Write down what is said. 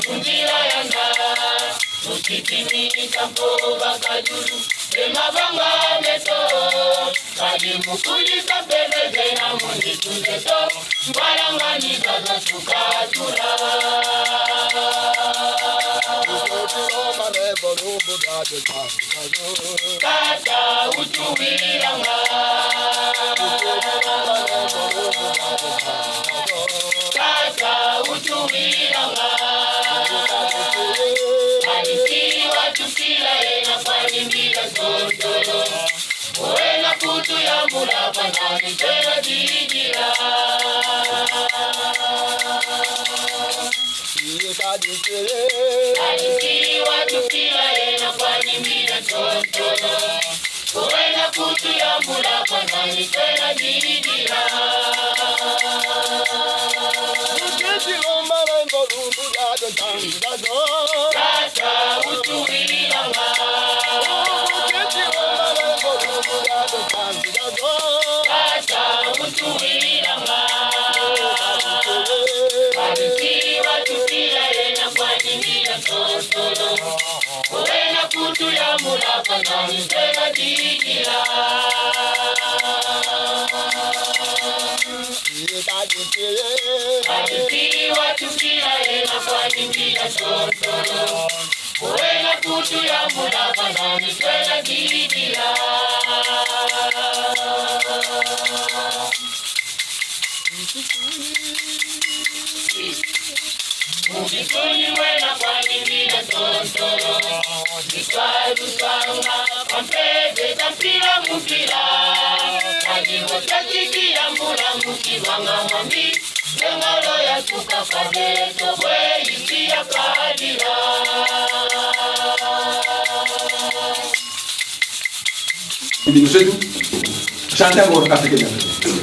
kunjira yanga tukitimi kampo bakajuru emabanga meto kadi mukuli kabebe na mundi tuzeto mbalangani kaza tukatura kata utuwiranga kata utuwiranga alisiwa tukila ena kwalimika zondolo Buena kutu ya mulapa nani tena digira alisiwa tukila ena kwalimika zondolo Buena kutu ya mulapa nani tena digira Kata utuwiranga Kata utuwiranga Alisiwa tukila ena kwatimila totolo Uwena kutu ya mulapa nani tena digira Alisiwa tukila ena kwatimila totolo Uwena kutu ya mulapa nani tena digira Mukisuni wena kwatimila totolo Kiswalusanga kampeze kampira mukira Kajivo chachiki ya mbula mukivanga mwambi Nengalo ya tukakabeto kwe isi ya kadira Mbinu zetu, chante agora, café que